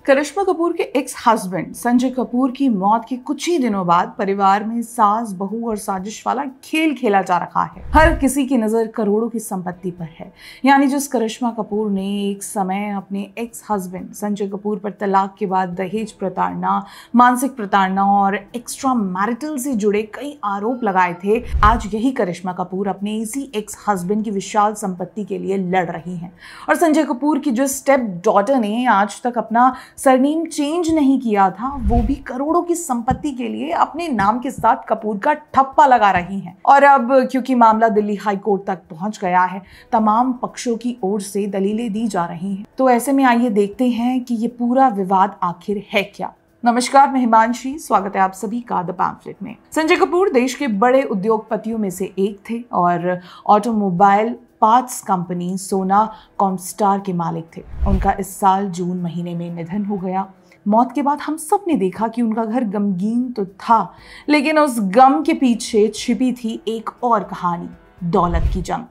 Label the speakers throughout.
Speaker 1: करिश्मा कपूर के ex husband Sanjay Kapoor की मौत के कुछ ही दिनों बाद परिवार में सास बहू और साजिश वाला खेल खेला जा रहा है। हर किसी की नजर करोड़ों की संपत्ति पर है। यानी जिस करिश्मा कपूर ने एक समय अपने एक्स हस्बैंड संजय कपूर पर तलाक के बाद दहेज प्रताड़ना, मानसिक प्रताड़ना और एक्स्ट्रा मैरिटल से जुड़े कई आरोप लगाए थे, आज यही करिश्मा कपूर अपने इसी एक्स हस्बैंड की विशाल संपत्ति के लिए लड़ रही हैं। और संजय कपूर की जो स्टेप डॉटर ने आज तक अपना सरनेम चेंज नहीं किया था, वो भी करोड़ों की संपत्ति के लिए अपने नाम के साथ कपूर का ठप्पा लगा रही हैं। और अब क्योंकि मामला दिल्ली हाई कोर्ट तक पहुंच गया है, तमाम पक्षों की ओर से दलीलें दी जा रही हैं। तो ऐसे में आइए देखते हैं कि ये पूरा विवाद आखिर है क्या। नमस्कार, मैं हिमांशी, स्वागत है आप सभी का द पैम्फलेट में। संजय कपूर देश के बड़े उद्योगपतियों में से एक थे और ऑटोमोबाइल पार्ट्स कंपनी सोना कॉमस्टार के मालिक थे। उनका इस साल जून महीने में निधन हो गया। मौत के बाद हम सब ने देखा कि उनका घर गमगीन तो था, लेकिन उस गम के पीछे छिपी थी एक और कहानी, दौलत की जंग।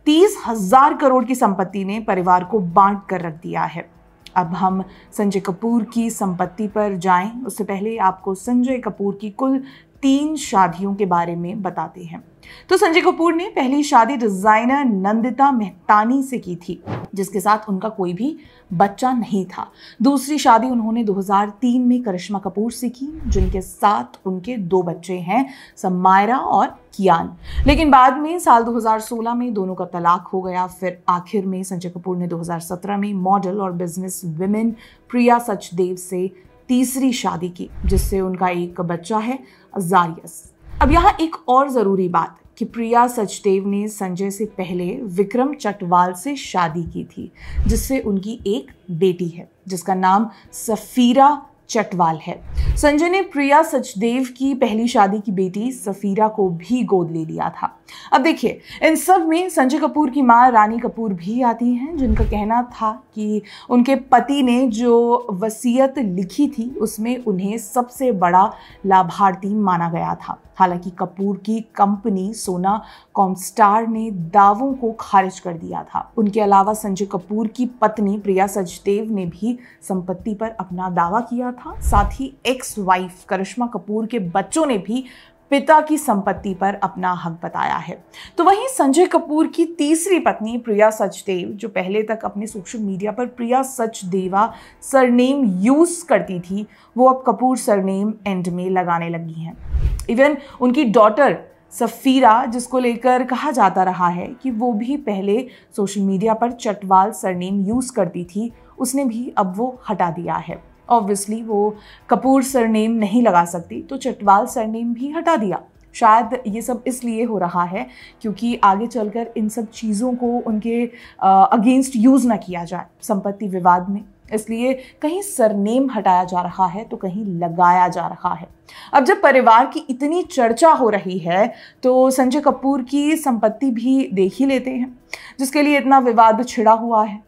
Speaker 1: 30,000 करोड़ की संपत्ति ने परिवार को बांट कर रख दिया है। अब हम संजय कपूर की संपत्ति पर जाएं, उससे पहले आपको संजय कपूर की कुल 3 शादियों के बारे में बताते हैं। तो संजय कपूर ने पहली शादी डिजाइनर नंदिता मेहतानी से की थी, जिसके साथ उनका कोई भी बच्चा नहीं था। दूसरी शादी उन्होंने 2003 में करिश्मा कपूर से की, जिनके साथ उनके 2 बच्चे हैं, समायरा और कियान। लेकिन बाद में साल 2016 में दोनों का तलाक हो गया। फिर आखिर में संजय कपूर ने 2017 में मॉडल और बिजनेस विमेन प्रिया सचदेव से तीसरी शादी की, जिससे उनका एक बच्चा है, अजारियस। अब यहाँ एक और जरूरी बात कि प्रिया सचदेव ने संजय से पहले विक्रम चटवाल से शादी की थी, जिससे उनकी एक बेटी है, जिसका नाम सफीरा चटवाल है। संजय ने प्रिया सचदेव की पहली शादी की बेटी सफीरा को भी गोद ले लिया था। अब देखिए, इन सब में संजय कपूर की मां रानी कपूर भी आती हैं, जिनका कहना था कि उनके पति ने जो वसीयत लिखी थी उसमें उन्हें सबसे बड़ा लाभार्थी माना गया था। हालांकि कपूर की कंपनी सोना कॉमस्टार ने दावों को खारिज कर दिया था। उनके अलावा संजय कपूर की पत्नी प्रिया सचदेव ने भी संपत्ति पर अपना दावा किया था। साथ ही एक्स वाइफ करिश्मा कपूर के बच्चों ने भी पिता की संपत्ति पर अपना हक बताया है। तो वहीं संजय कपूर की तीसरी पत्नी प्रिया सचदेव, जो पहले तक अपने सोशल मीडिया पर प्रिया सचदेवा सरनेम यूज करती थी, वो अब कपूर सरनेम एंड में लगाने लगी हैं। इवन उनकी डॉटर सफीरा, जिसको लेकर कहा जाता रहा है कि वो भी पहले सोशल मीडिया पर चटवाल सरनेम यूज करती थी, उसने भी अब वो हटा दिया है। ऑब्वियसली वो कपूर सरनेम नहीं लगा सकती, तो चटवाल सरनेम भी हटा दिया। शायद ये सब इसलिए हो रहा है क्योंकि आगे चलकर इन सब चीज़ों को उनके अगेंस्ट यूज़ ना किया जाए संपत्ति विवाद में, इसलिए कहीं सरनेम हटाया जा रहा है तो कहीं लगाया जा रहा है। अब जब परिवार की इतनी चर्चा हो रही है तो संजय कपूर की संपत्ति भी देख ही लेते हैं, जिसके लिए इतना विवाद छिड़ा हुआ है।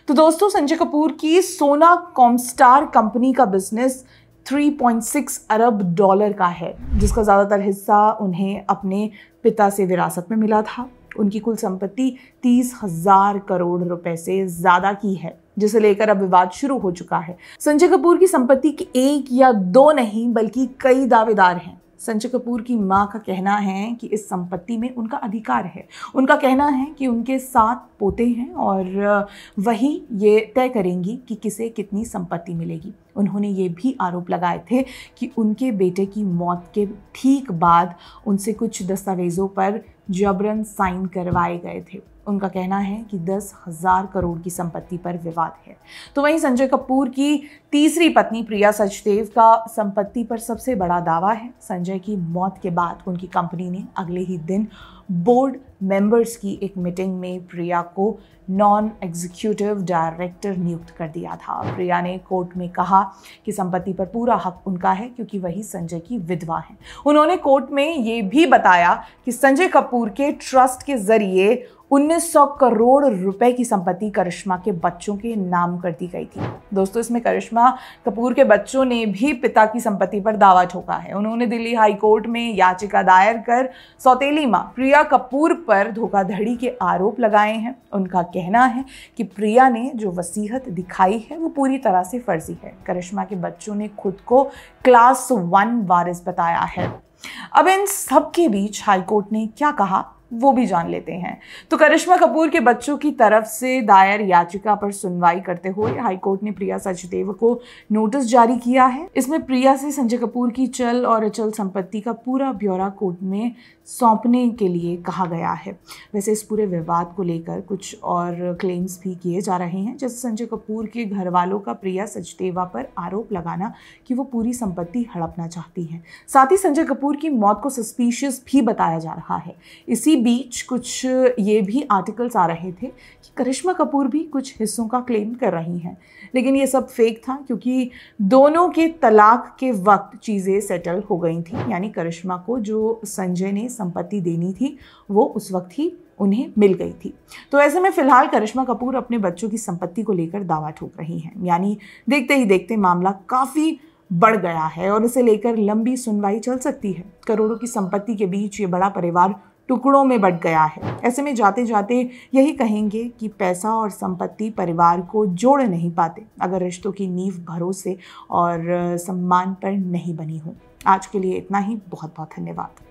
Speaker 1: तो दोस्तों, संजय कपूर की सोना कॉमस्टार कंपनी का बिजनेस 3.6 अरब डॉलर का है, जिसका ज़्यादातर हिस्सा उन्हें अपने पिता से विरासत में मिला था। उनकी कुल संपत्ति 30,000 करोड़ रुपए से ज़्यादा की है, जिसे लेकर अब विवाद शुरू हो चुका है। संजय कपूर की संपत्ति के 1 या 2 नहीं बल्कि कई दावेदार हैं। संजय कपूर की मां का कहना है कि इस संपत्ति में उनका अधिकार है। उनका कहना है कि उनके 7 पोते हैं और वही ये तय करेंगी कि किसे कितनी संपत्ति मिलेगी। उन्होंने ये भी आरोप लगाए थे कि उनके बेटे की मौत के ठीक बाद उनसे कुछ दस्तावेजों पर जबरन साइन करवाए गए थे। उनका कहना है कि 10,000 करोड़ की संपत्ति पर विवाद है। तो वहीं संजय कपूर की तीसरी पत्नी प्रिया सचदेव का संपत्ति पर सबसे बड़ा दावा है। संजय की मौत के बाद उनकी कंपनी ने अगले ही दिन बोर्ड मेंबर्स की एक मीटिंग में प्रिया को नॉन एग्जीक्यूटिव डायरेक्टर नियुक्त कर दिया था। प्रिया ने कोर्ट में कहा कि संपत्ति पर पूरा हक उनका है क्योंकि वही संजय की विधवा है। उन्होंने कोर्ट में ये भी बताया कि संजय कपूर के ट्रस्ट के जरिए 1900 करोड़ रुपए की संपत्ति करिश्मा के बच्चों के नाम कर दी गई थी। दोस्तों, इसमें करिश्मा कपूर के बच्चों ने भी पिता की संपत्ति पर दावा ठोका है। उन्होंने दिल्ली हाई कोर्ट में याचिका दायर कर सौतेली मां प्रिया प्रिया कपूर पर धोखाधड़ी के आरोप लगाए हैं। उनका कहना है कि प्रिया ने जो वसीयत दिखाई है वो पूरी तरह से फर्जी है। करिश्मा के बच्चों ने खुद को क्लास 1 वारिस बताया है। अब इन सब के बीच हाईकोर्ट ने क्या कहा वो भी जान लेते हैं। तो करिश्मा कपूर के बच्चों की तरफ से दायर याचिका पर सुनवाई करते हुए हाईकोर्ट ने प्रिया सचदेव को नोटिस जारी किया है। इसमें प्रिया से संजय कपूर की चल और अचल संपत्ति का पूरा ब्यौरा कोर्ट में सौंपने के लिए कहा गया है। वैसे इस पूरे विवाद को लेकर कुछ और क्लेम्स भी किए जा रहे हैं, जैसे संजय कपूर के घर वालों का प्रिया सचदेवा पर आरोप लगाना कि वो पूरी संपत्ति हड़पना चाहती हैं। साथ ही संजय कपूर की मौत को सस्पिशियस भी बताया जा रहा है। इसी बीच कुछ ये भी आर्टिकल्स आ रहे थे कि करिश्मा कपूर भी कुछ हिस्सों का क्लेम कर रही हैं, लेकिन ये सब फेक था क्योंकि दोनों के तलाक के वक्त चीज़ें सेटल हो गई थी। यानी करिश्मा को जो संजय ने संपत्ति देनी थी वो उस वक्त ही उन्हें मिल गई थी। तो ऐसे में फिलहाल करिश्मा कपूर अपने बच्चों की संपत्ति को लेकर दावा ठोक रही हैं। यानी देखते ही देखते मामला काफ़ी बढ़ गया है और इसे लेकर लंबी सुनवाई चल सकती है। करोड़ों की संपत्ति के बीच ये बड़ा परिवार टुकड़ों में बंट गया है। ऐसे में जाते जाते यही कहेंगे कि पैसा और संपत्ति परिवार को जोड़ नहीं पाते अगर रिश्तों की नींव भरोसे और सम्मान पर नहीं बनी हो। आज के लिए इतना ही। बहुत बहुत धन्यवाद।